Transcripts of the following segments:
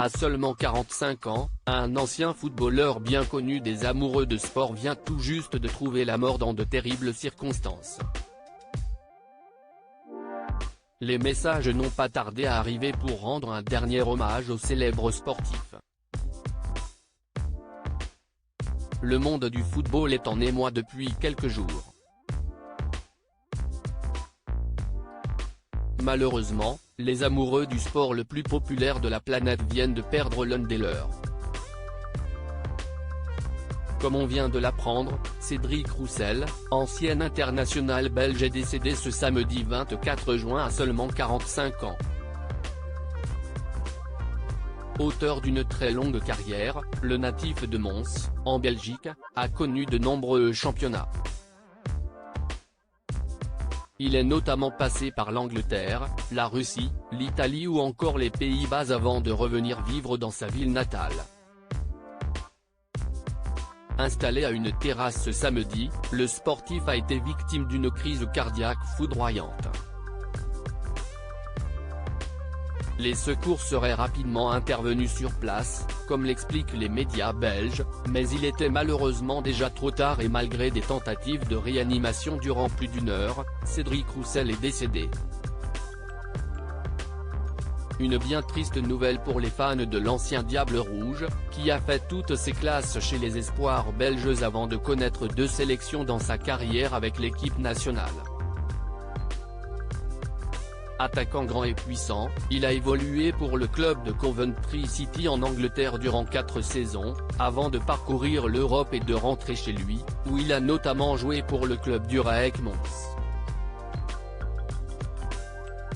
À seulement 45 ans, un ancien footballeur bien connu des amoureux de sport vient tout juste de trouver la mort dans de terribles circonstances. Les messages n'ont pas tardé à arriver pour rendre un dernier hommage au célèbre sportif. Le monde du football est en émoi depuis quelques jours. Malheureusement, les amoureux du sport le plus populaire de la planète viennent de perdre l'un des leurs. Comme on vient de l'apprendre, Cédric Roussel, ancien international belge est décédé ce samedi 24 juin à seulement 45 ans. Auteur d'une très longue carrière, le natif de Mons, en Belgique, a connu de nombreux championnats. Il est notamment passé par l'Angleterre, la Russie, l'Italie ou encore les Pays-Bas avant de revenir vivre dans sa ville natale. Installé à une terrasse ce samedi, le sportif a été victime d'une crise cardiaque foudroyante. Les secours seraient rapidement intervenus sur place, comme l'expliquent les médias belges, mais il était malheureusement déjà trop tard et malgré des tentatives de réanimation durant plus d'une heure, Cédric Roussel est décédé. Une bien triste nouvelle pour les fans de l'ancien Diable Rouge, qui a fait toutes ses classes chez les espoirs belges avant de connaître 2 sélections dans sa carrière avec l'équipe nationale. Attaquant grand et puissant, il a évolué pour le club de Coventry City en Angleterre durant 4 saisons, avant de parcourir l'Europe et de rentrer chez lui, où il a notamment joué pour le club du RAEC Mons.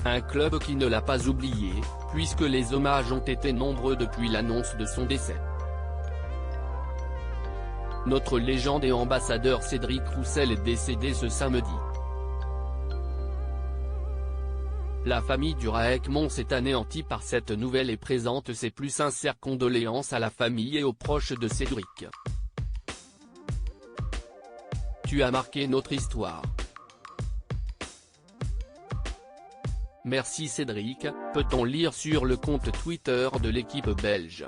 Un club qui ne l'a pas oublié, puisque les hommages ont été nombreux depuis l'annonce de son décès. Notre légende et ambassadeur Cédric Roussel est décédé ce samedi. La famille du RAEC Mons est anéantie par cette nouvelle et présente ses plus sincères condoléances à la famille et aux proches de Cédric. Tu as marqué notre histoire. Merci Cédric, peut-on lire sur le compte Twitter de l'équipe belge.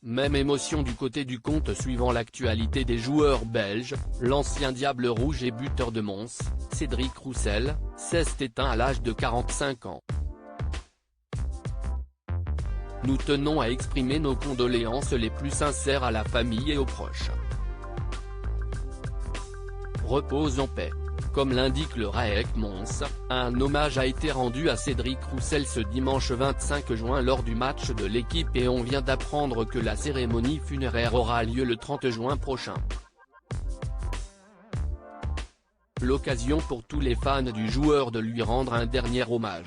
Même émotion du côté du compte suivant l'actualité des joueurs belges, l'ancien Diable Rouge et buteur de Mons, Cédric Roussel, s'est éteint à l'âge de 45 ans. Nous tenons à exprimer nos condoléances les plus sincères à la famille et aux proches. Repose en paix. Comme l'indique le RAEC Mons, un hommage a été rendu à Cédric Roussel ce dimanche 25 juin lors du match de l'équipe et on vient d'apprendre que la cérémonie funéraire aura lieu le 30 juin prochain. L'occasion pour tous les fans du joueur de lui rendre un dernier hommage.